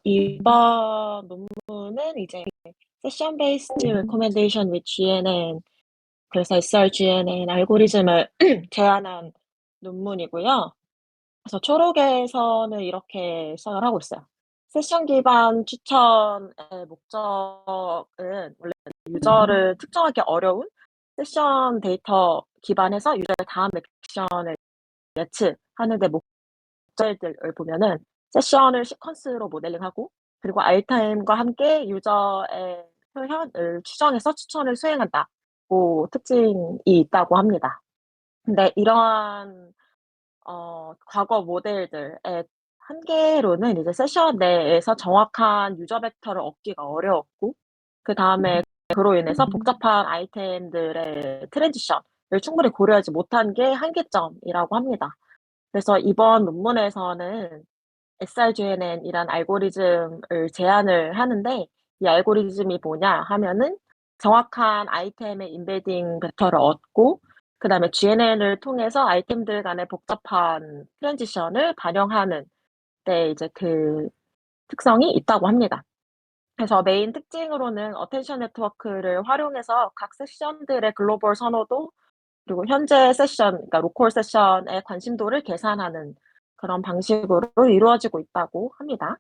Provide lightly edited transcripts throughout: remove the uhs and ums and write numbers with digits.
이번 논문은 이제 Session Based Recommendation with GNN, 그래서 SRGNN 알고리즘을 제안한 논문이고요. 그래서 초록에서는 이렇게 시작을 하고 있어요. 세션 기반 추천의 목적은 원래 유저를 특정하기 어려운 세션 데이터 기반해서 유저의 다음 액션을 예측하는 데 목적들을 보면은 세션을 시퀀스로 모델링하고, 그리고 알타임과 함께 유저의 표현을 추정해서 추천을 수행한다고 특징이 있다고 합니다. 근데 이러한 과거 모델들의 한계로는 이제 세션 내에서 정확한 유저 벡터를 얻기가 어려웠고, 그다음에 그로 인해서 복잡한 아이템들의 트랜지션을 충분히 고려하지 못한 게 한계점이라고 합니다. 그래서 이번 논문에서는 SRGNN이란 알고리즘을 제안을 하는데, 이 알고리즘이 뭐냐 하면은 정확한 아이템의 임베딩 벡터를 얻고, 그다음에 GNN을 통해서 아이템들 간의 복잡한 트랜지션을 반영하는 데 이제 그 특성이 있다고 합니다. 그래서 메인 특징으로는 어텐션 네트워크를 활용해서 각 세션들의 글로벌 선호도, 그리고 현재 세션, 그러니까 로컬 세션의 관심도를 계산하는 그런 방식으로 이루어지고 있다고 합니다.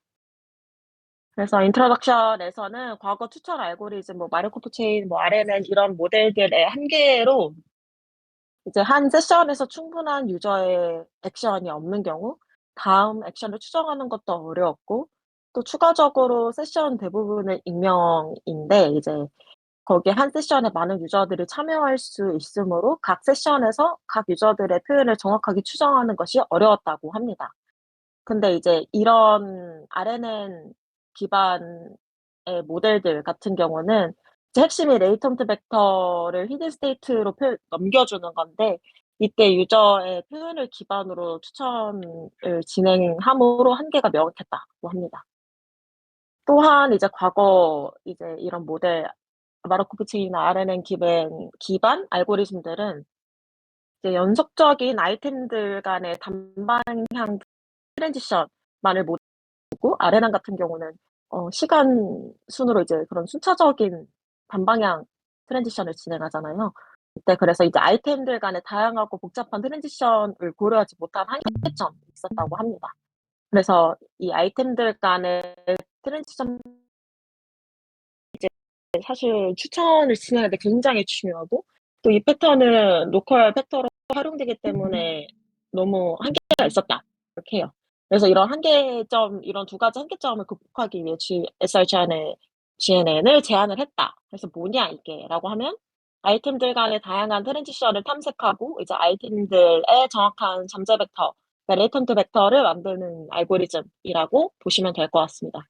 그래서 인트로덕션에서는 과거 추천 알고리즘, 뭐 마르코프 체인, 뭐 RNN 이런 모델들의 한계로 이제 한 세션에서 충분한 유저의 액션이 없는 경우 다음 액션을 추정하는 것도 어려웠고, 또 추가적으로 세션 대부분은 익명인데 이제 거기에 한 세션에 많은 유저들이 참여할 수 있으므로 각 세션에서 각 유저들의 표현을 정확하게 추정하는 것이 어려웠다고 합니다. 근데 이제 이런 RNN 기반의 모델들 같은 경우는 이제 핵심이 레이턴트 벡터를 히든 스테이트로 넘겨주는 건데, 이때 유저의 표현을 기반으로 추천을 진행함으로 한계가 명확했다고 합니다. 또한 이제 과거 이제 이런 모델 마르코프 체인이나 RNN 기반 알고리즘들은 이제 연속적인 아이템들 간의 단방향 트랜지션만을 모으고, RNN 같은 경우는 시간 순으로 이제 그런 순차적인 단방향 트랜지션을 진행하잖아요. 이때 그래서 이제 아이템들 간의 다양하고 복잡한 트랜지션을 고려하지 못한 한계점이 있었다고 합니다. 그래서 이 아이템들 간의 트랜지션 사실 추천을 진행할 때 굉장히 중요하고, 또 이 패턴은 로컬 팩터로 활용되기 때문에 너무 한계가 있었다, 이렇게 해요. 그래서 이런 한계점, 이런 두 가지 한계점을 극복하기 위해 SRGNN을 제안을 했다. 그래서 뭐냐 이게 라고 하면, 아이템들 간의 다양한 트랜지션을 탐색하고 이제 아이템들의 정확한 잠재 벡터, 그러니까 레이턴트 벡터를 만드는 알고리즘이라고 보시면 될 것 같습니다.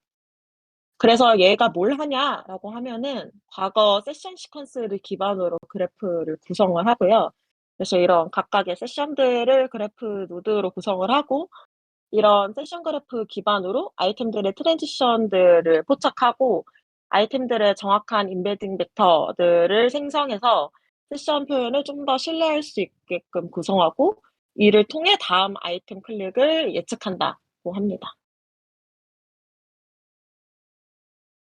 그래서 얘가 뭘 하냐라고 하면은 과거 세션 시퀀스를 기반으로 그래프를 구성을 하고요. 그래서 이런 각각의 세션들을 그래프 노드로 구성을 하고, 이런 세션 그래프 기반으로 아이템들의 트랜지션들을 포착하고, 아이템들의 정확한 임베딩 벡터들을 생성해서 세션 표현을 좀 더 신뢰할 수 있게끔 구성하고, 이를 통해 다음 아이템 클릭을 예측한다고 합니다.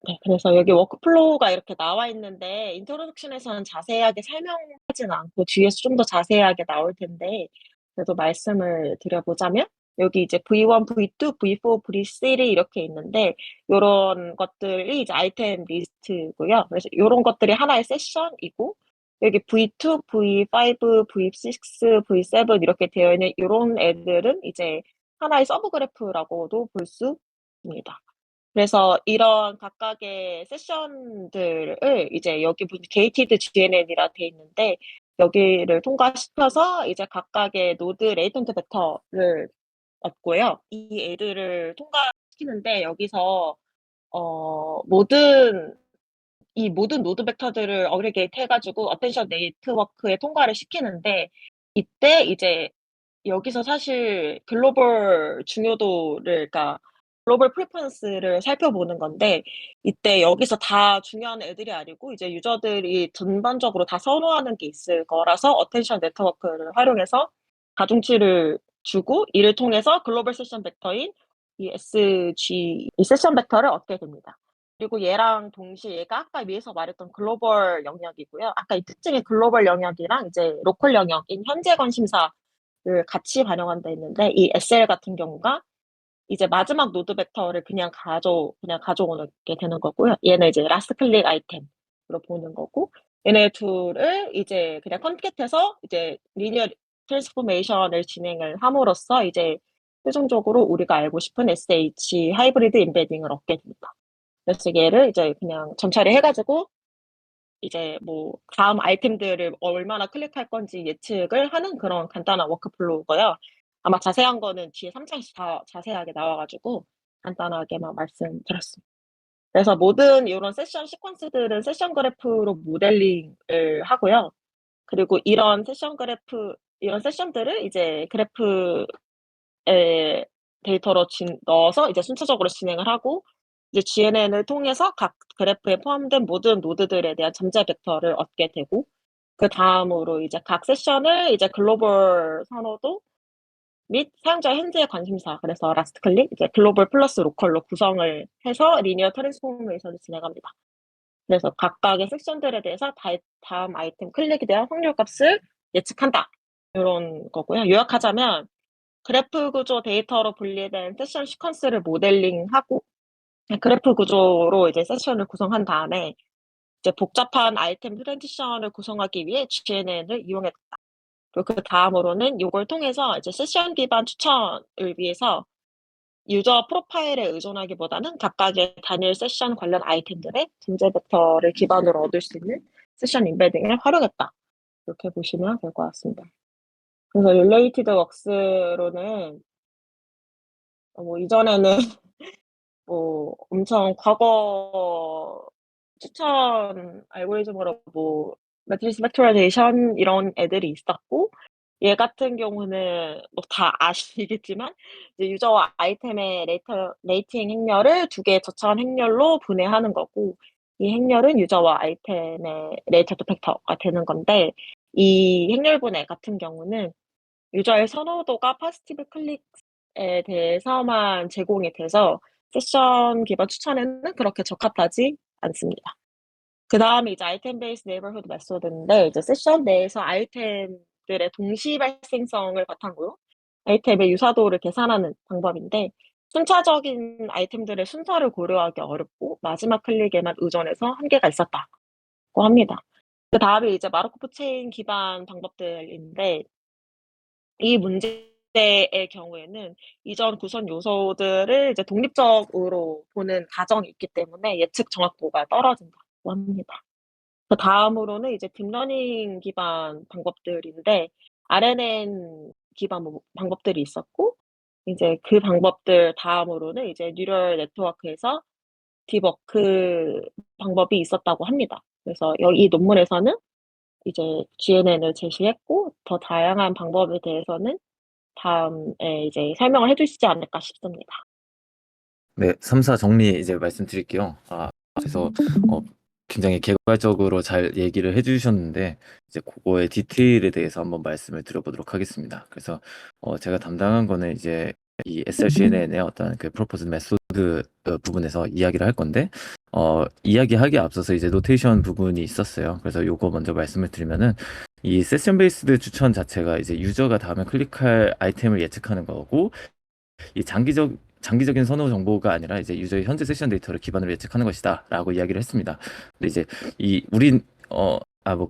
네. 그래서 여기 워크플로우가 이렇게 나와 있는데, 인트로덕션에서는 자세하게 설명하진 않고 뒤에서 좀 더 자세하게 나올 텐데, 그래도 말씀을 드려보자면, 여기 이제 V1, V2, V4, V3 이렇게 있는데, 요런 것들이 이제 아이템 리스트고요. 그래서 요런 것들이 하나의 세션이고, 여기 V2, V5, V6, V7 이렇게 되어 있는 요런 애들은 이제 하나의 서브 그래프라고도 볼 수 있습니다. 그래서 이런 각각의 세션들을 이제 여기 보면 게이티드 GNN이라 돼 있는데, 여기를 통과시켜서 이제 각각의 노드 레이턴트 벡터를 얻고요. 이 애들을 통과시키는데 여기서 모든 모든 노드 벡터들을 어그리게이트 해 가지고 어텐션 네트워크에 통과를 시키는데, 이때 이제 여기서 사실 글로벌 중요도를, 그러니까 글로벌 프리퍼런스를 살펴보는 건데, 이때 여기서 다 중요한 애들이 아니고 이제 유저들이 전반적으로 다 선호하는 게 있을 거라서 어텐션 네트워크를 활용해서 가중치를 주고, 이를 통해서 글로벌 세션 벡터인 이 SG 이 세션 벡터를 얻게 됩니다. 그리고 얘랑 동시에 얘가 아까 위에서 말했던 글로벌 영역이고요. 아까 이 특징의 글로벌 영역이랑 이제 로컬 영역인 현재 관심사를 같이 반영한다 했는데 이 SL 같은 경우가 이제 마지막 노드 벡터를 그냥 가져오게 되는 거고요. 얘는 이제 라스트 클릭 아이템으로 보는 거고 얘네 둘을 이제 그냥 컨캣해서 이제 리니어 트랜스포메이션을 진행을 함으로써 이제 최종적으로 우리가 알고 싶은 SH 하이브리드 임베딩을 얻게 됩니다. 그래서 얘를 이제 그냥 전처리 해가지고 이제 뭐 다음 아이템들을 얼마나 클릭할 건지 예측을 하는 그런 간단한 워크플로우고요. 아마 자세한 거는 뒤에 3장에서 다 자세하게 나와가지고 간단하게만 말씀드렸습니다. 그래서 모든 이런 세션 시퀀스들은 세션 그래프로 모델링을 하고요. 그리고 이런 세션들을 이제 그래프에 데이터로 넣어서 이제 순차적으로 진행을 하고 이제 GNN을 통해서 각 그래프에 포함된 모든 노드들에 대한 잠재 벡터를 얻게 되고 그다음으로 이제 각 세션을 이제 글로벌 선호도 및 사용자의 현재의 관심사 그래서 라스트 클릭 이제 글로벌 플러스 로컬로 구성을 해서 리니어 트랜스포메이션을 진행합니다. 그래서 각각의 섹션들에 대해서 다음 아이템 클릭에 대한 확률 값을 예측한다. 이런 거고요. 요약하자면 그래프 구조 데이터로 분리된 세션 시퀀스를 모델링하고 그래프 구조로 이제 세션을 구성한 다음에 이제 복잡한 아이템 트랜지션을 구성하기 위해 GNN을 이용했다. 그리고 그 다음으로는 이걸 통해서 이제 세션 기반 추천을 위해서 유저 프로파일에 의존하기보다는 각각의 단일 세션 관련 아이템들의 잠재 벡터를 기반으로 얻을 수 있는 세션 임베딩을 활용했다. 이렇게 보시면 될 것 같습니다. 그래서 릴레이티드 웍스로는 뭐 이전에는 뭐 엄청 과거 추천 알고리즘으로 뭐 매트리스 팩토라이제이션 이런 애들이 있었고 얘 같은 경우는 뭐 다 아시겠지만 이제 유저와 아이템의 레이팅 행렬을 두 개의 저차원 행렬로 분해하는 거고 이 행렬은 유저와 아이템의 레이터드 팩터가 되는 건데 이 행렬 분해 같은 경우는 유저의 선호도가 포지티브 클릭에 대해서만 제공이 돼서 세션 기반 추천에는 그렇게 적합하지 않습니다. 그 다음에 이제 아이템 베이스 네이버후드 메소드인데 이제 세션 내에서 아이템들의 동시 발생성을 바탕으로 아이템의 유사도를 계산하는 방법인데 순차적인 아이템들의 순서를 고려하기 어렵고 마지막 클릭에만 의존해서 한계가 있었다고 합니다. 그 다음에 이제 마르코프 체인 기반 방법들인데 이 문제의 경우에는 이전 구성 요소들을 이제 독립적으로 보는 가정이 있기 때문에 예측 정확도가 떨어진다고 합니다. 그 다음으로는 이제 딥러닝 기반 방법들인데 RNN 기반 방법들이 있었고 이제 그 방법들 다음으로는 이제 뉴럴 네트워크에서 딥워크 방법이 있었다고 합니다. 그래서 이 논문에서는 이제 GNN을 제시했고 더 다양한 방법에 대해서는 다음에 이제 설명을 해주시지 않을까 싶습니다. 네, 3사 정리 이제 말씀드릴게요. 그래서 굉장히 개괄적으로 잘 얘기를 해주셨는데 이제 그거의 디테일에 대해서 한번 말씀을 드려보도록 하겠습니다. 그래서 제가 담당한 거는 이제 이 SRCNN의 어떤 그 프로포즈 메소드 부분에서 이야기를 할 건데 이야기하기에 앞서서 이제 노테이션 부분이 있었어요. 그래서 요거 먼저 말씀을 드리면은 이 세션 베이스드 추천 자체가 이제 유저가 다음에 클릭할 아이템을 예측하는 거고 이 장기적인 선호 정보가 아니라 이제 유저의 현재 세션 데이터를 기반으로 예측하는 것이다라고 이야기를 했습니다. 근데 이제 우린 뭐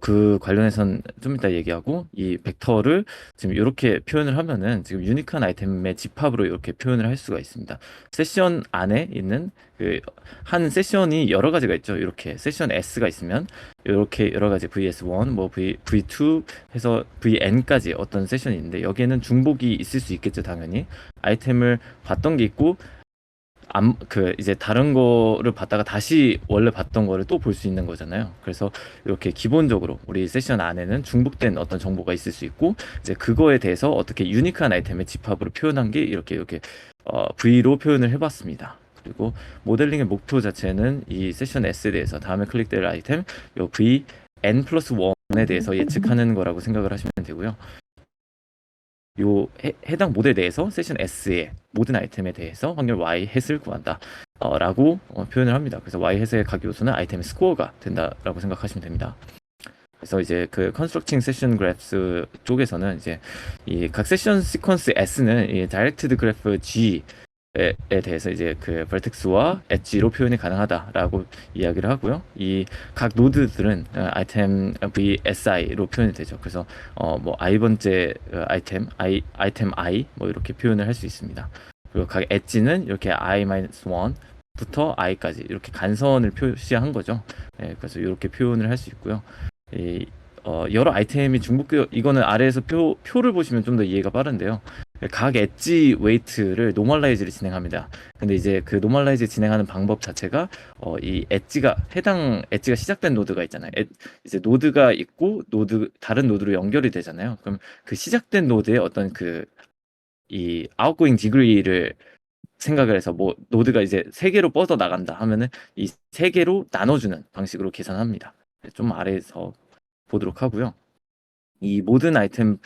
그 관련해선 좀 이따 얘기하고 이 벡터를 지금 이렇게 표현을 하면은 지금 유니크한 아이템의 집합으로 이렇게 표현을 할 수가 있습니다. 세션 안에 있는 그 한 세션이 여러 가지가 있죠. 이렇게 세션 S가 있으면 이렇게 여러 가지 VS1, 뭐 V2 해서 VN까지 어떤 세션이 있는데 여기에는 중복이 있을 수 있겠죠, 당연히. 아이템을 봤던 게 있고 이제 다른 거를 봤다가 다시 원래 봤던 거를 또 볼 수 있는 거잖아요. 그래서 이렇게 기본적으로 우리 세션 안에는 중복된 어떤 정보가 있을 수 있고 이제 그거에 대해서 어떻게 유니크한 아이템의 집합으로 표현한 게 이렇게 V로 표현을 해봤습니다. 그리고 모델링의 목표 자체는 이 세션 S에 대해서 다음에 클릭될 아이템 요 VN+1에 대해서 예측하는 거라고 생각을 하시면 되고요. 해당 모델 내에서 세션 S의 모든 아이템에 대해서 확률 Y 햇을 구한다. 라고 표현을 합니다. 그래서 Y 햇의 각 요소는 아이템의 스코어가 된다라고 생각하시면 됩니다. 그래서 이제 그 컨스트럭팅 세션 그래프 쪽에서는 이제 이 각 세션 시퀀스 S는 이 다이렉티드 그래프 G에 대해서 이제 그 vertex와 엣지로 표현이 가능하다라고 이야기를 하고요. 이 각 노드들은 아이템 VSI로 표현이 되죠. 그래서 뭐 i번째 아이템 I 뭐 이렇게 표현을 할 수 있습니다. 그리고 각 엣지는 이렇게 I-1부터 I까지 이렇게 간선을 표시한 거죠. 네, 그래서 이렇게 표현을 할 수 있고요. 여러 아이템이 중복되어 이거는 아래에서 표를 보시면 좀 더 이해가 빠른데요. 각 엣지 웨이트를 노멀라이즈를 진행합니다. 근데 이제 그 노멀라이즈 진행하는 방법 자체가 이 해당 엣지가 시작된 노드가 있잖아요. 이제 노드가 있고 다른 노드로 연결이 되잖아요. 그럼 그 시작된 노드의 어떤 이 outgoing degree를 생각을 해서 뭐 노드가 이제 3개로 뻗어 나간다 하면은 이 3개로 나눠주는 방식으로 계산합니다. 좀 아래에서 보도록 하고요. 이 모든 아이템의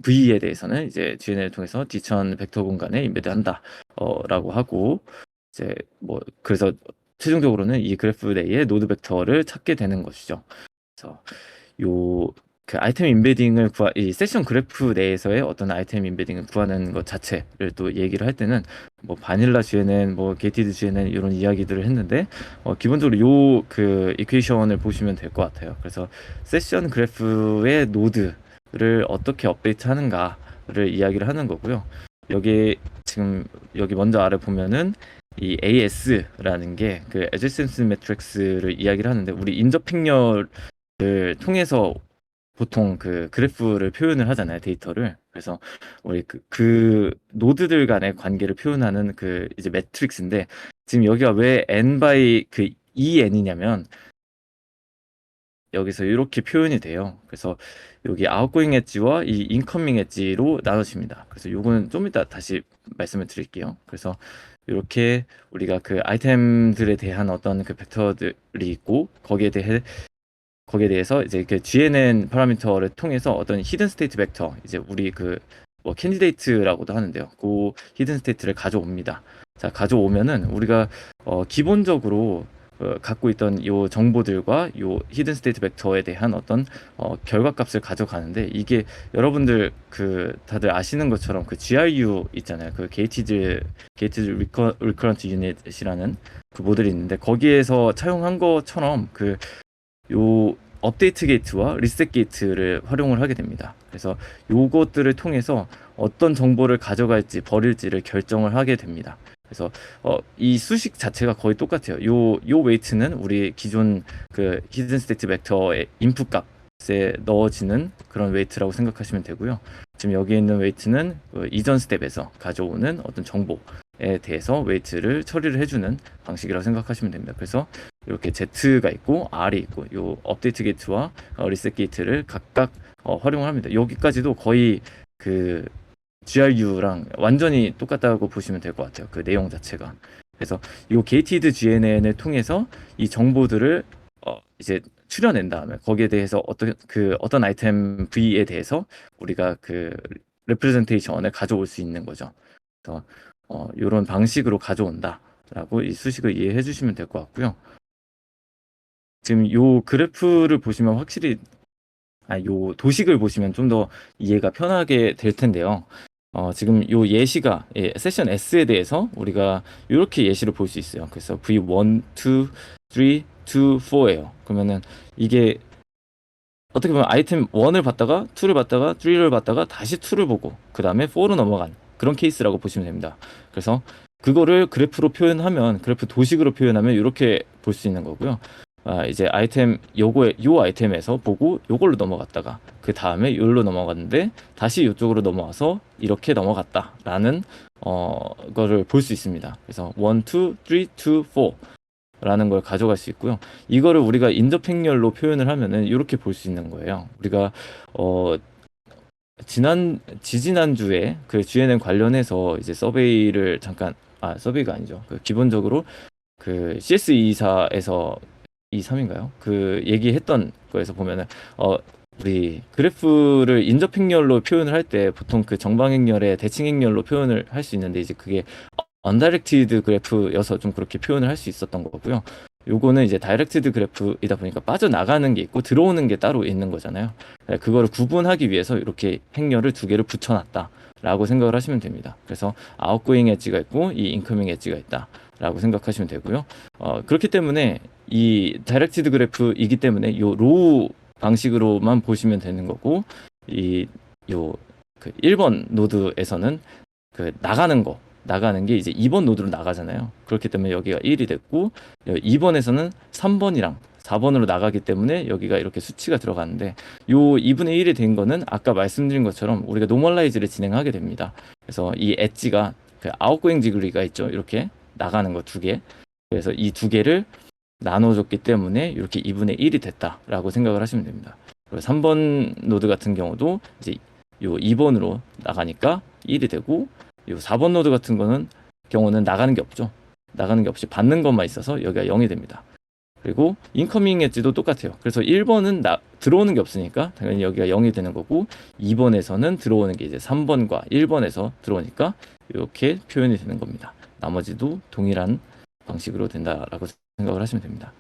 V에 대해서는 이제 GNL을 통해서 뒤천 벡터 공간에 인베드한다 라고 하고 이제 뭐 그래서 최종적으로는 이 그래프 내의 노드 벡터를 찾게 되는 것이죠. 그래서 그 아이템 인베딩을 이 세션 그래프 내에서의 어떤 아이템 인베딩을 구하는 것 자체를 또 얘기를 할 때는 뭐 바닐라 GNN, 뭐 게이티드 GNN 이런 이야기들을 했는데 기본적으로 그 이퀘이션을 보시면 될 것 같아요. 그래서 세션 그래프의 노드를 어떻게 업데이트하는가를 이야기를 하는 거고요. 여기 먼저 아래 보면은 이 AS라는 게 그 adjacency matrix를 이야기를 하는데 우리 인접 행렬을 통해서 보통 그 그래프를 표현을 하잖아요, 데이터를. 그래서 우리 그 노드들 간의 관계를 표현하는 그 이제 매트릭스인데 지금 여기가 왜 n by 그 en이냐면 여기서 이렇게 표현이 돼요. 그래서 여기 아웃고잉 엣지와 이 인커밍 엣지로 나눠집니다. 그래서 요거는 좀 이따 다시 말씀을 드릴게요. 그래서 이렇게 우리가 그 아이템들에 대한 어떤 그 벡터들이 있고 거기에 대해서 이제 그 GNN 파라미터를 통해서 어떤 히든 스테이트 벡터 이제 우리 뭐 캔디데이트라고도 하는데요. 그 히든 스테이트를 가져옵니다. 자, 가져오면은 우리가 기본적으로 갖고 있던 요 정보들과 요 히든 스테이트 벡터에 대한 어떤 결과값을 가져가는데 이게 여러분들 다들 아시는 것처럼 그 GRU 있잖아요. 그 게이티드 리커런트 유닛이라는 그 모델이 있는데 거기에서 차용한 것처럼 요 업데이트 게이트와 리셋 게이트를 활용을 하게 됩니다. 그래서 요것들을 통해서 어떤 정보를 가져갈지 버릴지를 결정을 하게 됩니다. 그래서 이 수식 자체가 거의 똑같아요. 요 웨이트는 우리 기존 그 히든 스테이트 벡터의 인풋 값에 넣어지는 그런 웨이트라고 생각하시면 되고요. 지금 여기 있는 웨이트는 이전 스텝에서 가져오는 어떤 정보에 대해서 웨이트를 처리를 해주는 방식이라고 생각하시면 됩니다. 그래서 이렇게 Z가 있고 R이 있고 요 업데이트 게이트와 리셋 게이트를 각각 활용을 합니다. 여기까지도 거의 그 GRU랑 완전히 똑같다고 보시면 될 것 같아요. 그 내용 자체가. 그래서 이 게이티드 GNN을 통해서 이 정보들을 이제 추려낸 다음에 거기에 대해서 어떤 아이템 V에 대해서 우리가 그 레프레젠테이션을 가져올 수 있는 거죠. 그래서 이런 방식으로 가져온다라고 이 수식을 이해해 주시면 될 것 같고요. 지금 요 그래프를 보시면 확실히 요 도식을 보시면 좀 더 이해가 편하게 될 텐데요. 지금 요 예시가 세션 S에 대해서 우리가 이렇게 예시를 볼 수 있어요. 그래서 V1, 2, 3, 2, 4예요. 그러면은 이게 어떻게 보면 아이템 1을 봤다가 2를 봤다가 3를 봤다가 다시 2를 보고 그 다음에 4로 넘어간 그런 케이스라고 보시면 됩니다. 그래서 그거를 그래프로 표현하면 그래프 도식으로 표현하면 이렇게 볼 수 있는 거고요. 이제 요 아이템에서 보고 요걸로 넘어갔다가 그 다음에 요로 넘어갔는데 다시 요쪽으로 넘어와서 이렇게 넘어갔다라는 거를 볼 수 있습니다. 그래서 1, 2, 3, 2, 4 라는 걸 가져갈 수 있고요. 이거를 우리가 인접 행렬로 표현을 하면은 이렇게 볼 수 있는 거예요. 우리가 지난주에 그 GNN 관련해서 이제 서베이를 잠깐 서베이가 아니죠. 기본적으로 그 CS24에서 23인가요? 그 얘기했던 거에서 보면은 우리 그래프를 인접 행렬로 표현을 할 때 보통 그 정방 행렬에 대칭 행렬로 표현을 할 수 있는데 이제 그게 언다이렉티드 그래프여서 좀 그렇게 표현을 할 수 있었던 거고요. 요거는 이제 다이렉티드 그래프이다 보니까 빠져나가는 게 있고 들어오는 게 따로 있는 거잖아요. 그거를 구분하기 위해서 이렇게 행렬을 두 개를 붙여놨다 라고 생각을 하시면 됩니다. 그래서 아웃고잉 엣지가 있고 이 인커밍 엣지가 있다 라고 생각하시면 되고요. 그렇기 때문에 이 다이렉티드 그래프이기 때문에 요 로우 방식으로만 보시면 되는 거고 그 1번 노드에서는 그 나가는 게 이제 2번 노드로 나가잖아요. 그렇기 때문에 여기가 1이 됐고 2번에서는 3번이랑 4번으로 나가기 때문에 여기가 이렇게 수치가 들어가는데 요 2분의 1이 된 거는 아까 말씀드린 것처럼 우리가 노멀라이즈를 진행하게 됩니다. 그래서 이 엣지가 그 아웃고잉 지글리가 있죠. 이렇게 나가는 거 두 개. 그래서 이 두 개를 나눠줬기 때문에 이렇게 2분의 1이 됐다라고 생각을 하시면 됩니다. 그리고 3번 노드 같은 경우도 이제 요 2번으로 나가니까 1이 되고 요 4번 노드 같은 경우는 나가는 게 없죠. 나가는 게 없이 받는 것만 있어서 여기가 0이 됩니다. 그리고 인커밍 엣지도 똑같아요. 그래서 1번은 들어오는 게 없으니까 당연히 여기가 0이 되는 거고 2번에서는 들어오는 게 이제 3번과 1번에서 들어오니까 이렇게 표현이 되는 겁니다. 나머지도 동일한 방식으로 된다라고 생각을 하시면 됩니다.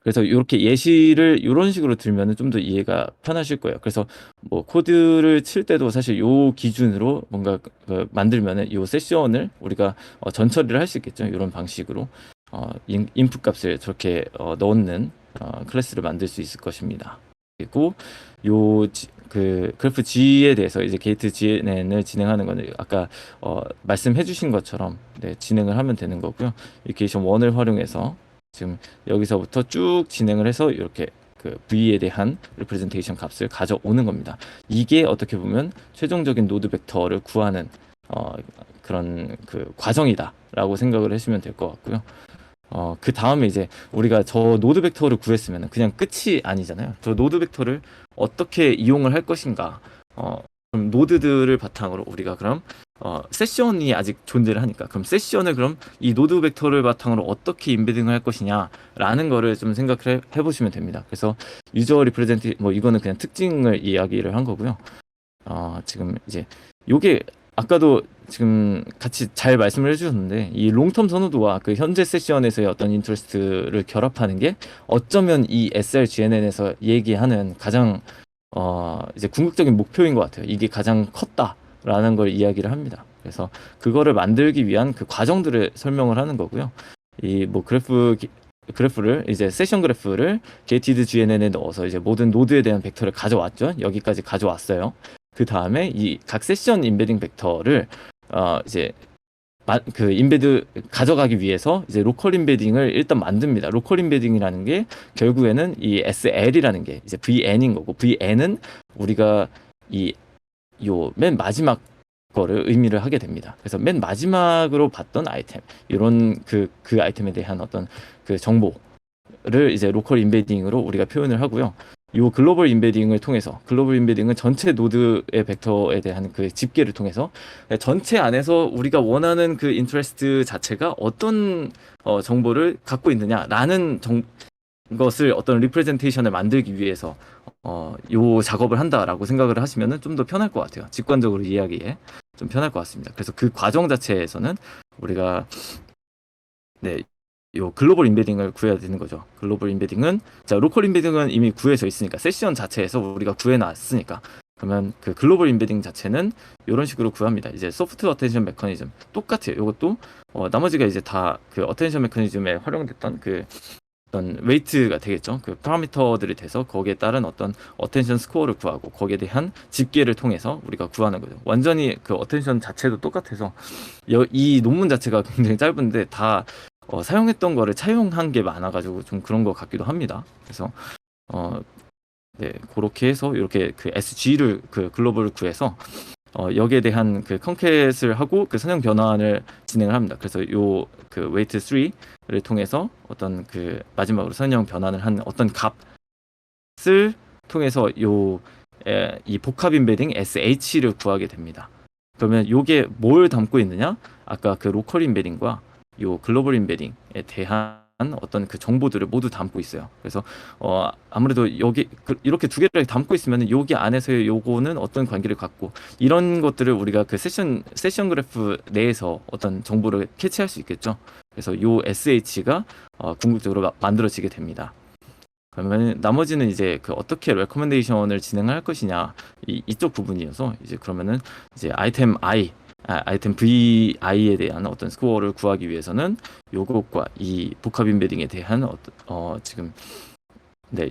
그래서 이렇게 예시를 이런 식으로 들면은 좀 더 이해가 편하실 거예요. 그래서 뭐 코드를 칠 때도 사실 요 기준으로 뭔가 만들면은 요 세션을 우리가 전처리를 할 수 있겠죠. 이런 방식으로 인풋 값을 저렇게 넣는 클래스를 만들 수 있을 것입니다. 그리고 그 그래프 G에 대해서 이제 게이트 GNN을 진행하는 거는 아까 말씀해 주신 것처럼 진행을 하면 되는 거고요. 이케이션 1을 활용해서 지금 여기서부터 쭉 진행을 해서 이렇게 그 V에 대한 리프레젠테이션 값을 가져오는 겁니다. 이게 어떻게 보면 최종적인 노드 벡터를 구하는 그런 그 과정이다라고 생각을 하시면 될 것 같고요. 그 다음에 이제 우리가 저 노드 벡터를 구했으면 그냥 끝이 아니잖아요. 저 노드 벡터를 어떻게 이용을 할 것인가. 그럼 노드들을 바탕으로 우리가 그럼 세션이 아직 존재를 하니까 그럼 세션을 그럼 이 노드 벡터를 바탕으로 어떻게 인베딩을 할 것이냐라는 거를 좀 생각을 해보시면 됩니다. 그래서 유저 리프레젠티 뭐 이거는 그냥 특징을 이야기를 한 거고요. 지금 이제 요게 아까도 지금 같이 잘 말씀을 해주셨는데 이 롱텀 선호도와 그 현재 세션에서의 어떤 인터레스트를 결합하는 게 어쩌면 이 SRGNN에서 얘기하는 가장 이제 궁극적인 목표인 것 같아요. 이게 가장 컸다라는 걸 이야기를 합니다. 그래서 그거를 만들기 위한 그 과정들을 설명을 하는 거고요. 이 뭐 그래프를 이제 세션 그래프를 게이티드 GNN에 넣어서 이제 모든 노드에 대한 벡터를 가져왔죠. 여기까지 가져왔어요. 그 다음에 이 각 세션 인베딩 벡터를 이제 그 인베드 가져가기 위해서 이제 로컬 인베딩을 일단 만듭니다. 로컬 인베딩이라는 게 결국에는 이 SL이라는 게 이제 VN인 거고 VN은 우리가 맨 마지막 거를 의미를 하게 됩니다. 그래서 맨 마지막으로 봤던 아이템 이런 그 아이템에 대한 어떤 그 정보를 이제 로컬 인베딩으로 우리가 표현을 하고요. 이 글로벌 인베딩을 통해서 글로벌 인베딩은 전체 노드의 벡터에 대한 그 집계를 통해서 전체 안에서 우리가 원하는 그 인터레스트 자체가 어떤 정보를 갖고 있느냐라는 것을 어떤 리프레젠테이션을 만들기 위해서 요 작업을 한다라고 생각을 하시면은 좀 더 편할 것 같아요. 직관적으로 이해하기에 좀 편할 것 같습니다. 그래서 그 과정 자체에서는 우리가 요 글로벌 인베딩을 구해야 되는 거죠. 글로벌 인베딩은 로컬 인베딩은 이미 구해져 있으니까 세션 자체에서 우리가 구해놨으니까 그러면 그 글로벌 인베딩 자체는 이런 식으로 구합니다. 이제 소프트 어텐션 메커니즘 똑같아요. 이것도 나머지가 이제 다 그 어텐션 메커니즘에 활용됐던 그 어떤 웨이트가 되겠죠. 그 파라미터들이 돼서 거기에 따른 어떤 어텐션 스코어를 구하고 거기에 대한 집계를 통해서 우리가 구하는 거죠. 완전히 그 어텐션 자체도 똑같아서 이 논문 자체가 굉장히 짧은데 다 사용했던 거를 차용한 게 많아가지고 좀 그런 것 같기도 합니다. 그래서 그렇게 해서 이렇게 그 SG를 그 글로벌을 구해서 여기에 대한 그 컨캣을 하고 그 선형 변환을 진행을 합니다. 그래서 요 그 웨이트 3를 통해서 어떤 그 마지막으로 선형 변환을 한 어떤 값을 통해서 이 복합 인베딩 SH를 구하게 됩니다. 그러면 요게 뭘 담고 있느냐? 아까 그 로컬 인베딩과 요 글로벌 인베딩에 대한 어떤 그 정보들을 모두 담고 있어요. 그래서 아무래도 여기 이렇게 두 개를 담고 있으면 여기 안에서의 요거는 어떤 관계를 갖고 이런 것들을 우리가 그 세션 그래프 내에서 어떤 정보를 캐치할 수 있겠죠. 그래서 요 SH가 궁극적으로 만들어지게 됩니다. 그러면 나머지는 이제 그 어떻게 레코멘데이션을 진행할 것이냐 이쪽 부분이어서 이제 그러면은 이제 아이템 VI에 대한 어떤 스코어를 구하기 위해서는 요것과 이 복합 인베딩에 대한 지금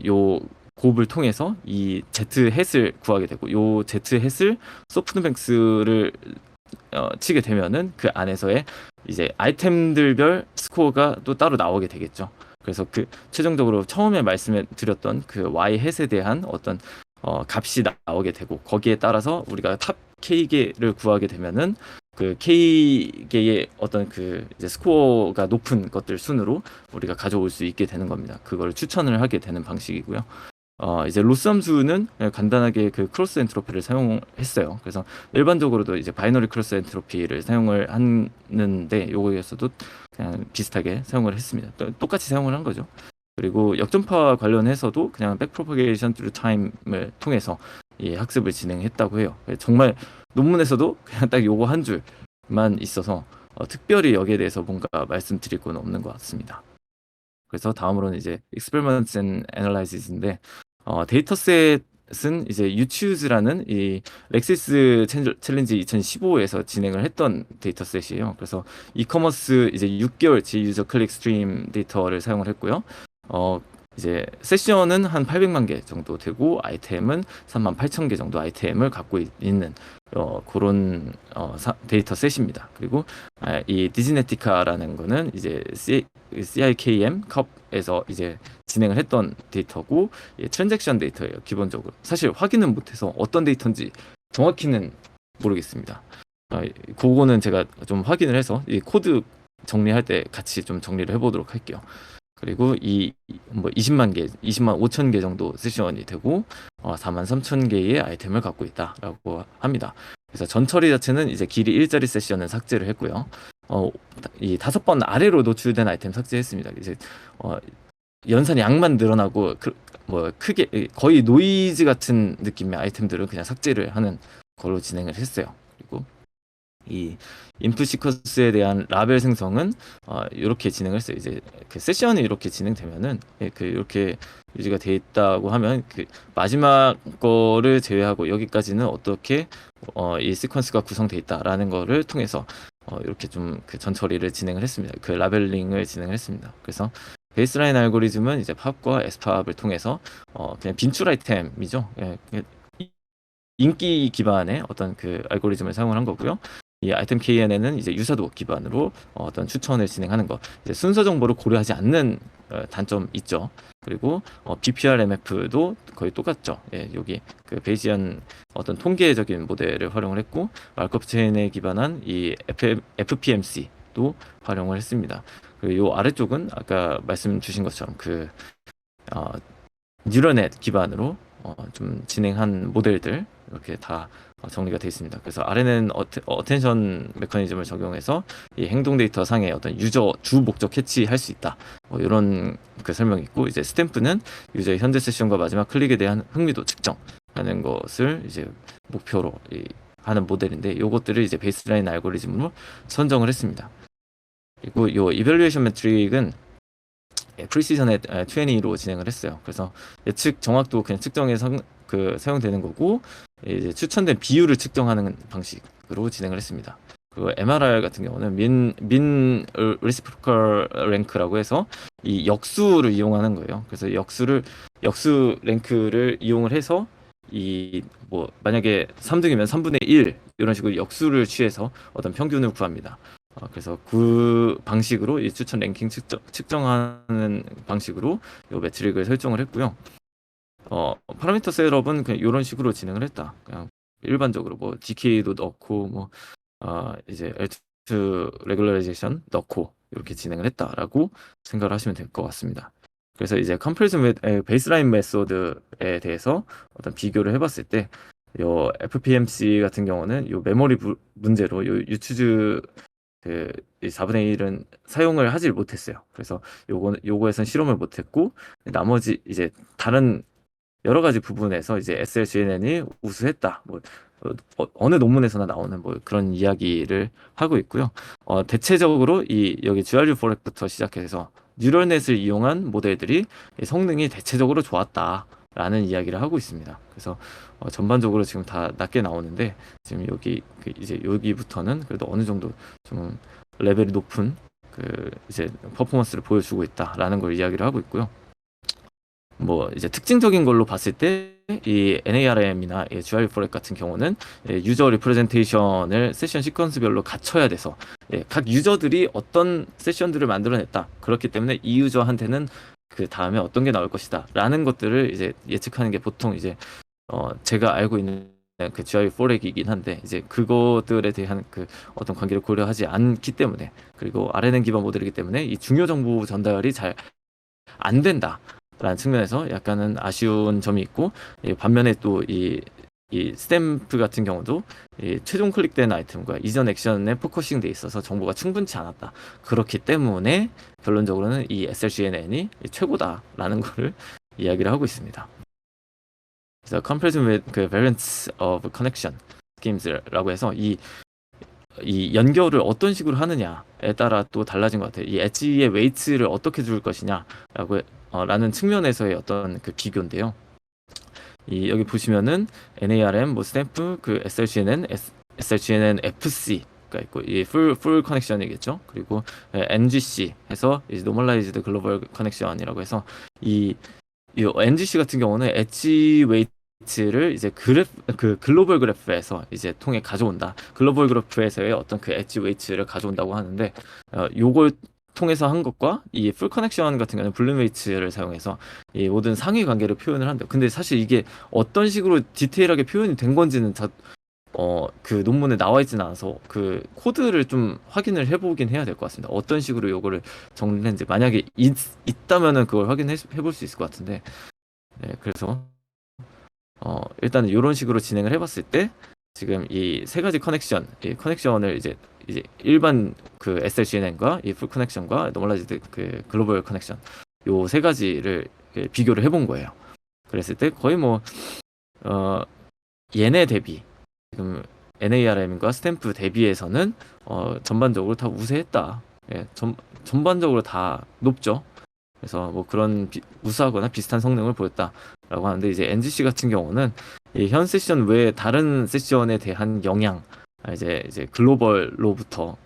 요 곱을 통해서 이 Z 햇을 구하게 되고 요 Z 햇을 소프트뱅스를 치게 되면은 그 안에서의 이제 아이템들별 스코어가 또 따로 나오게 되겠죠. 그래서 그 최종적으로 처음에 말씀해 드렸던 그 Y 햇에 대한 어떤 값이 나오게 되고 거기에 따라서 우리가 탑 K개를 구하게 되면은 그 K개의 어떤 그 이제 스코어가 높은 것들 순으로 우리가 가져올 수 있게 되는 겁니다. 그걸 추천을 하게 되는 방식이고요. 이제 로스 함수는 그냥 간단하게 그 크로스 엔트로피를 사용했어요. 그래서 일반적으로도 이제 바이너리 크로스 엔트로피를 사용을 하는데 요거에서도 그냥 비슷하게 사용을 했습니다. 똑같이 사용을 한 거죠. 그리고 역전파 관련해서도 그냥 백프로퍼게이션 through time을 통해서 이 학습을 진행했다고 해요. 정말 논문에서도 그냥 딱 요거 한 줄만 있어서 특별히 여기에 대해서 뭔가 말씀드릴 건 없는 것 같습니다. 그래서 다음으로는 이제 experiments and analysis인데 데이터셋은 이제 유추즈라는 이 렉시스 챌린지 2015에서 진행을 했던 데이터셋이에요. 그래서 이커머스 이제 6개월치 유저 클릭 스트림 데이터를 사용을 했고요. 이제 세션은 한 800만 개 정도 되고 아이템은 38,000개 정도 아이템을 갖고 있는 그런 데이터 셋입니다. 그리고 이 디지네티카라는 거는 이제 CIKM 컵에서 이제 진행을 했던 데이터고 트랜잭션 데이터예요. 기본적으로 사실 확인은 못해서 어떤 데이터인지 정확히는 모르겠습니다. 그거는 제가 좀 확인을 해서 이 코드 정리할 때 같이 좀 정리를 해보도록 할게요. 그리고 뭐 20만 5천 개 정도 세션이 되고 4만 3천 개의 아이템을 갖고 있다라고 합니다. 그래서 전 처리 자체는 이제 길이 1짜리 세션은 삭제를 했고요. 이 5번 아래로 노출된 아이템 삭제했습니다. 이제 연산 양만 늘어나고 뭐 크게 거의 노이즈 같은 느낌의 아이템들은 그냥 삭제를 하는 걸로 진행을 했어요. 그리고 이 인풋 시퀀스에 대한 라벨 생성은 이렇게 진행을 했어요. 이제 그 세션이 이렇게 진행되면은 이렇게 유지가 돼 있다고 하면 그 마지막 거를 제외하고 여기까지는 어떻게 이 시퀀스가 구성돼 있다라는 거를 통해서 이렇게 좀 그 전처리를 진행을 했습니다. 그 라벨링을 진행을 했습니다. 그래서 베이스라인 알고리즘은 이제 팝과 에스팝을 통해서 그냥 빈출 아이템이죠. 인기 기반의 어떤 그 알고리즘을 사용을 한 거고요. 이 아이템 KNN은 이제 유사도 기반으로 어떤 추천을 진행하는 거, 이제 순서 정보를 고려하지 않는 단점 있죠. 그리고 BPRMF도 거의 똑같죠. 여기 그 베이지안 어떤 통계적인 모델을 활용을 했고 마르코프 체인에 기반한 이 FPMC도 활용을 했습니다. 그리고 요 아래쪽은 아까 말씀 주신 것처럼 그 뉴럴넷 기반으로 좀 진행한 모델들 이렇게 다 정리가 되어 있습니다. 그래서 아래는 어텐션 메커니즘을 적용해서 이 행동 데이터 상의 어떤 유저 주 목적 캐치할 수 있다. 이런 그 설명이 있고 이제 스탬프는 유저의 현재 세션과 마지막 클릭에 대한 흥미도 측정하는 것을 이제 목표로 하는 모델인데 이것들을 이제 베이스라인 알고리즘으로 선정을 했습니다. 그리고 요 이밸루에이션 매트릭은 프리시전에 20로 진행을 했어요. 그래서 예측 정확도 그냥 측정에 사용되는 거고 이제 추천된 비율을 측정하는 방식으로 진행을 했습니다. 그리고 MRR 같은 경우는 민 리시프로컬 랭크라고 해서 이 역수를 이용하는 거예요. 그래서 역수 랭크를 이용을 해서 뭐 만약에 3등이면 3분의 1 이런 식으로 역수를 취해서 어떤 평균을 구합니다. 그래서 그 방식으로 이 추천 랭킹 측정하는 방식으로 이 매트릭을 설정을 했고요. 파라미터 셋업은 그냥 이런 식으로 진행을 했다. 그냥 일반적으로 뭐 DK도 넣고 뭐 이제 L2 레귤러라이제이션 넣고 이렇게 진행을 했다라고 생각을 하시면 될 것 같습니다. 그래서 이제 컴퍼리즌 베이스라인 메소드에 대해서 어떤 비교를 해봤을 때 요 FPMC 같은 경우는 요 메모리 문제로 요 유추즈 이 4분의 1은 사용을 하질 못했어요. 그래서 요거에선 실험을 못했고 나머지 이제 다른 여러 가지 부분에서 이제 SLGNN이 우수했다. 뭐 어느 논문에서나 나오는 뭐 그런 이야기를 하고 있고요. 대체적으로 이 여기 GRU4렉부터 시작해서 뉴럴넷을 이용한 모델들이 성능이 대체적으로 좋았다라는 이야기를 하고 있습니다. 그래서 전반적으로 지금 다 낮게 나오는데 지금 여기 이제 여기부터는 그래도 어느 정도 좀 레벨이 높은 이제 퍼포먼스를 보여주고 있다라는 걸 이야기를 하고 있고요. 뭐 이제 특징적인 걸로 봤을 때 이 NARM이나 GRU4렉 같은 경우는 유저 리프레젠테이션을 세션 시퀀스별로 갖춰야 돼서 각 유저들이 어떤 세션들을 만들어냈다. 그렇기 때문에 이 유저한테는 그 다음에 어떤 게 나올 것이다 라는 것들을 이제 예측하는 게 보통 이제 제가 알고 있는 그 GRU4렉이긴 한데 이제 그것들에 대한 그 어떤 관계를 고려하지 않기 때문에, 그리고 RNN 기반 모델이기 때문에 이 중요 정보 전달이 잘 안 된다 라는 측면에서 약간은 아쉬운 점이 있고, 반면에 또 이 스탬프 같은 경우도 이 최종 클릭된 아이템과 이전 액션에 포커싱 돼 있어서 정보가 충분치 않았다. 그렇기 때문에 결론적으로는 이 SLGNN이 최고다라는 거를 이야기를 하고 있습니다. 그래서 comparison with 그 variants of connection schemes라고 해서 이 연결을 어떤 식으로 하느냐에 따라 또 달라진 것 같아요. 이 엣지의 웨이트를 어떻게 줄 것이냐라고 라는 측면에서의 어떤 그 비교인데요. 여기 보시면은 NARM, 뭐 스탬프, 그 SLGNN, SLGNN FC가 있고 이 풀 커넥션이겠죠. 그리고 NGC 해서 이제 Normalized Global Connection이라고 해서 이 NGC 같은 경우는 엣지 웨이트를 이제 글로벌 그래프에서 이제 통해 가져온다. 글로벌 그래프에서의 어떤 그 엣지 웨이트를 가져온다고 하는데 요걸 통해서 한 것과 이 풀 커넥션 같은 경우는 블룸 웨이트를 사용해서 이 모든 상위 관계를 표현을 한다. 근데 사실 이게 어떤 식으로 디테일하게 표현이 된 건지는 그 논문에 나와 있지는 않아서 그 코드를 좀 확인을 해보긴 해야 될 것 같습니다. 어떤 식으로 요거를 정리를 했는지, 만약에 있다면은 그걸 확인해 볼 수 있을 것 같은데, 그래서 일단은 이런 식으로 진행을 해봤을 때 지금 이 세 가지 이 커넥션을 이제 일반 그 SLGNN과 이 풀 커넥션과 노멀라이즈드 그 글로벌 커넥션 요 세 가지를 비교를 해본 거예요. 그랬을 때 거의 뭐 얘네 대비 지금 NARM과 스탬프 대비해서는 전반적으로 다 우세했다. 전반적으로 다 높죠. 그래서 뭐 그런 우수하거나 비슷한 성능을 보였다라고 하는데, 이제 NGC 같은 경우는 이 현 세션 외에 다른 세션에 대한 영향, 이제 글로벌로부터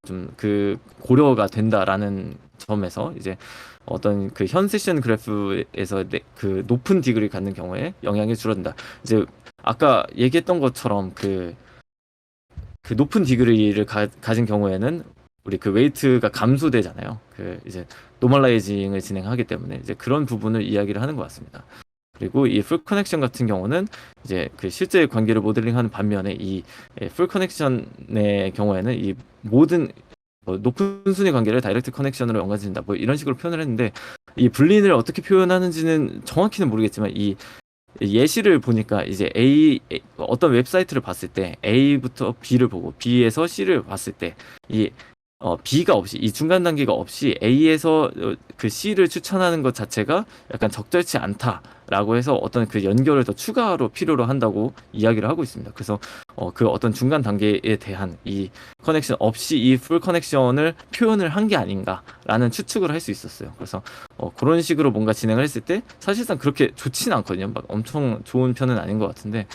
좀 그 고려가 된다라는 점에서 이제 어떤 그 현 세션 그래프에서 그 높은 디그리 갖는 경우에 영향이 줄어든다. 이제 아까 얘기했던 것처럼 그 높은 디그리를 가진 경우에는 우리 그 웨이트가 감소되잖아요. 그 이제 노멀라이징을 진행하기 때문에 이제 그런 부분을 이야기를 하는 것 같습니다. 그리고 이 풀 커넥션 같은 경우는 이제 그 실제 관계를 모델링하는 반면에 이 풀 커넥션의 경우에는 이 모든 높은 순위 관계를 다이렉트 커넥션으로 연관짓는다. 뭐 이런 식으로 표현을 했는데, 이 불린을 어떻게 표현하는지는 정확히는 모르겠지만 이 예시를 보니까 이제 어떤 웹사이트를 봤을 때 A부터 B를 보고 B에서 C를 봤을 때 이 B가 없이, 이 중간 단계가 없이 A에서 그 C를 추천하는 것 자체가 약간 적절치 않다라고 해서 어떤 그 연결을 더 추가로 필요로 한다고 이야기를 하고 있습니다. 그래서 그 어떤 중간 단계에 대한 이 커넥션 없이 이 풀 커넥션을 표현을 한 게 아닌가라는 추측을 할 수 있었어요. 그래서 그런 식으로 뭔가 진행을 했을 때 사실상 그렇게 좋지는 않거든요. 막 엄청 좋은 편은 아닌 것 같은데,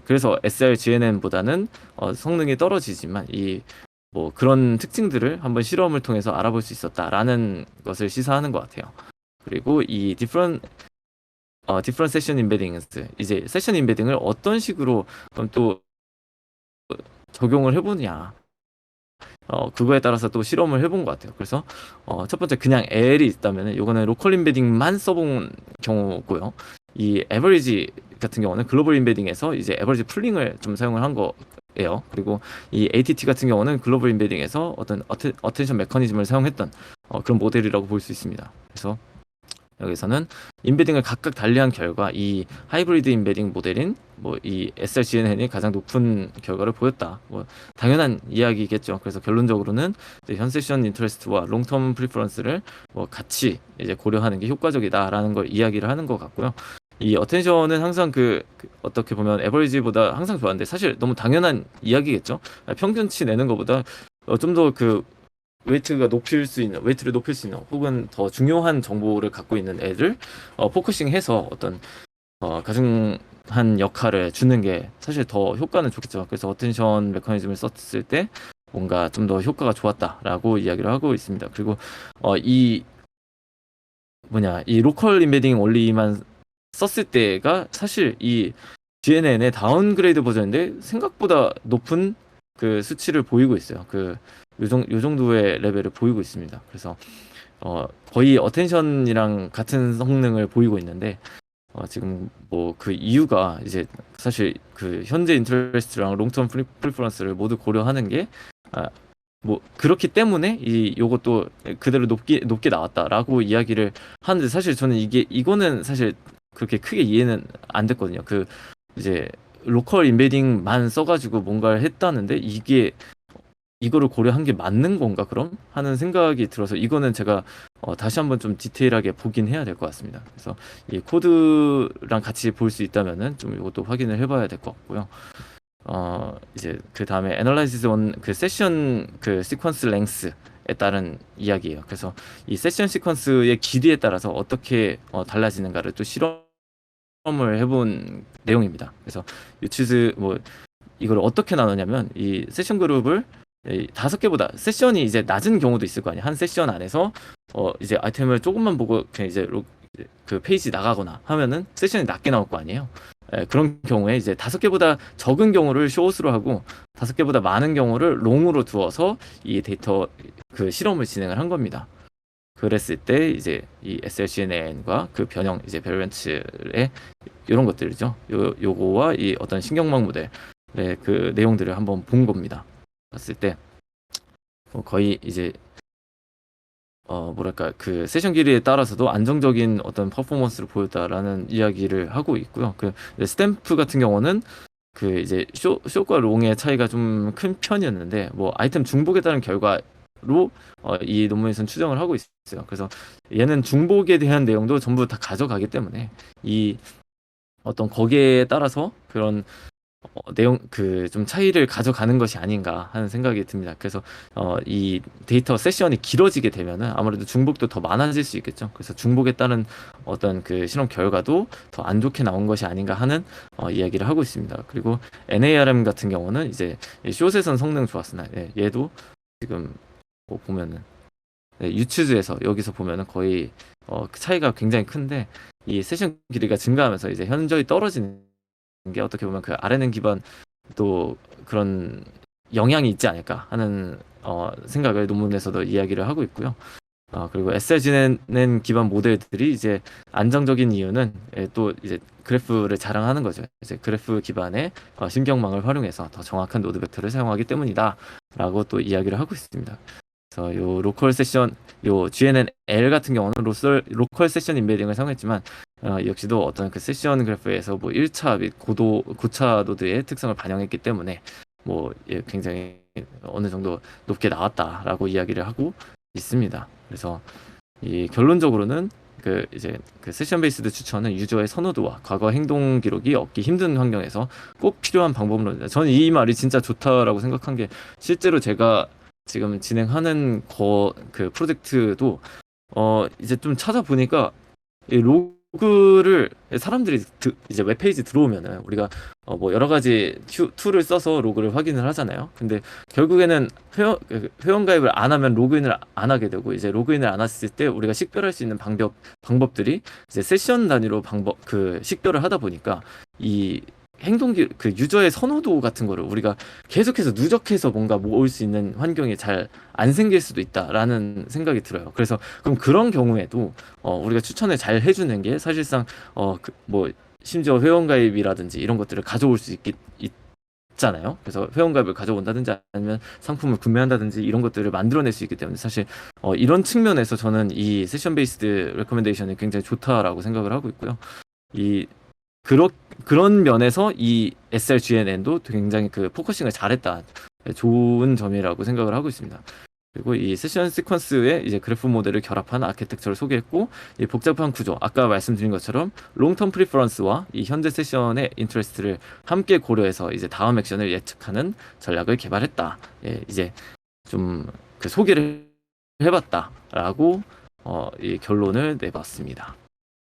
그래서 SRGNN보다는 성능이 떨어지지만 뭐 그런 특징들을 한번 실험을 통해서 알아볼 수 있었다라는 것을 시사하는 것 같아요. 그리고 이 different session embeddings, 이제 세션 임베딩을 어떤 식으로 또 적용을 해보냐, 그거에 따라서 또 실험을 해본 것 같아요. 그래서 첫 번째 그냥 L이 있다면 이거는 로컬 임베딩만 써본 경우고요. 이 에버리지 같은 경우는 글로벌 임베딩에서 이제 에버리지 풀링을 좀 사용을 한 거예요. 그리고 이 ATT 같은 경우는 글로벌 임베딩에서 어떤 어텐션 메커니즘을 사용했던 그런 모델이라고 볼 수 있습니다. 그래서 여기서는 임베딩을 각각 달리한 결과 이 하이브리드 임베딩 모델인 뭐 이 SRCNN이 가장 높은 결과를 보였다. 뭐 당연한 이야기겠죠. 그래서 결론적으로는 이제 현 세션 인터레스트와 롱텀 프리퍼런스를 뭐 같이 이제 고려하는 게 효과적이다라는 걸 이야기를 하는 것 같고요. 이 어텐션은 항상 어떻게 보면 에버리지보다 항상 좋았는데 사실 너무 당연한 이야기겠죠. 평균치 내는 것보다 좀 더 웨이트를 높일 수 있는 혹은 더 중요한 정보를 갖고 있는 애들 포커싱해서 어떤 가중한 역할을 주는 게 사실 더 효과는 좋겠죠. 그래서 어텐션 메커니즘을 썼을 때 뭔가 좀 더 효과가 좋았다라고 이야기를 하고 있습니다. 그리고 이 로컬 임베딩 원리만 썼을 때가 사실 이 GNN의 다운그레이드 버전인데 생각보다 높은 그 수치를 보이고 있어요. 요 정도의 레벨을 보이고 있습니다. 그래서 거의 어텐션이랑 같은 성능을 보이고 있는데 지금 뭐 그 이유가 이제 사실 그 현재 인터레스트랑 롱텀 프리퍼런스를 모두 고려하는 게 뭐 그렇기 때문에 요것도 그대로 높게 나왔다라고 이야기를 하는데 사실 저는 이거는 사실 그렇게 크게 이해는 안 됐거든요. 이제 로컬 임베딩만 써가지고 뭔가를 했다는데 이거를 고려한 게 맞는 건가 그럼? 하는 생각이 들어서 이거는 제가 다시 한번 좀 디테일하게 보긴 해야 될 것 같습니다. 그래서 이 코드랑 같이 볼 수 있다면은 좀 이것도 확인을 해봐야 될 것 같고요. 이제 그 다음에 Analysis on 세션 시퀀스 랭스에 따른 이야기예요. 그래서 이 세션 시퀀스의 길이에 따라서 어떻게 달라지는가를 또 실험을 해본 내용입니다. 그래서 유치즈 이걸 어떻게 나누냐면 이 세션 그룹을 5개보다 세션이 이제 낮은 경우도 있을 거 아니야. 한 세션 안에서 이제 아이템을 조금만 보고 그냥 이제 그 페이지 나가거나 하면은 세션이 낮게 나올 거 아니에요. 그런 경우에 이제 5개보다 적은 경우를 숏으로 하고 5개보다 많은 경우를 롱으로 두어서 이 데이터 실험을 진행을 한 겁니다. 그랬을 때 이제 이 SLCNN과 그 변형 이제 베리언츠의 이런 것들이죠. 요거와 이 어떤 신경망 모델의 그 내용들을 한번 본 겁니다. 봤을 때 거의 이제 그 세션 길이에 따라서도 안정적인 어떤 퍼포먼스를 보였다라는 이야기를 하고 있고요. 스탬프 같은 경우는 이제 숏과 롱의 차이가 좀 큰 편이었는데 뭐 아이템 중복에 따른 결과로 이 논문에서는 추정을 하고 있어요. 그래서 얘는 중복에 대한 내용도 전부 다 가져가기 때문에 이 어떤 거기에 따라서 그런 내용 좀 차이를 가져가는 것이 아닌가 하는 생각이 듭니다. 그래서 이 데이터 세션이 길어지게 되면은 아무래도 중복도 더 많아질 수 있겠죠. 그래서 중복에 따른 어떤 실험 결과도 더 안 좋게 나온 것이 아닌가 하는 이야기를 하고 있습니다. 그리고 NARM 같은 경우는 이제 숏에선 성능 좋았으나 얘도 지금 보면은 유추즈에서 여기서 보면은 거의 그 차이가 굉장히 큰데 이 세션 길이가 증가하면서 이제 현저히 떨어지는 게 어떻게 보면 RNN 기반도 그런 영향이 있지 않을까 하는 생각을 논문에서도 이야기를 하고 있고요. 그리고 SRGNN 기반 모델들이 이제 안정적인 이유는 또 이제 그래프를 자랑하는 거죠. 이제 그래프 기반의 신경망을 활용해서 더 정확한 노드 벡터를 사용하기 때문이다라고 또 이야기를 하고 있습니다. 그래서 요 로컬 세션, 요 GNN-L 같은 경우는 로컬 세션 임베딩을 사용했지만 역시도 어떤 세션 그래프에서 1차 및 고차 노드의 특성을 반영했기 때문에 굉장히 어느 정도 높게 나왔다라고 이야기를 하고 있습니다. 그래서 이 결론적으로는 이제 세션 베이스드 추천은 유저의 선호도와 과거 행동 기록이 얻기 힘든 환경에서 꼭 필요한 방법으로 저는 이 말이 진짜 좋다라고 생각한 게 실제로 제가 지금 진행하는 프로젝트도 이제 좀 찾아보니까 이 로그를 사람들이 이제 웹페이지 들어오면은 우리가 여러 가지 툴을 써서 로그를 확인을 하잖아요. 근데 결국에는 회원 가입을 안 하면 로그인을 안 하게 되고 이제 로그인을 안 했을 때 우리가 식별할 수 있는 방법들이 이제 세션 단위로 식별을 하다 보니까 이 유저의 선호도 같은 거를 우리가 계속해서 누적해서 뭔가 모을 수 있는 환경이 잘 안 생길 수도 있다라는 생각이 들어요. 그래서 그럼 그런 경우에도 우리가 추천을 잘 해주는 게 사실상 심지어 회원가입이라든지 이런 것들을 가져올 수 잖아요. 그래서 회원가입을 가져온다든지 아니면 상품을 구매한다든지 이런 것들을 만들어낼 수 있기 때문에 사실 이런 측면에서 저는 이 세션 베이스드 레코멘데이션이 굉장히 좋다라고 생각을 하고 있고요. 이 그런 면에서 이 SRGNN도 굉장히 그 포커싱을 잘했다. 좋은 점이라고 생각을 하고 있습니다. 그리고 이 세션 시퀀스에 이제 그래프 모델을 결합한 아키텍처를 소개했고, 이 복잡한 구조, 아까 말씀드린 것처럼 롱텀 프리퍼런스와 이 현재 세션의 인터레스트를 함께 고려해서 이제 다음 액션을 예측하는 전략을 개발했다. 예, 이제 좀 그 소개를 해봤다라고 이 결론을 내봤습니다.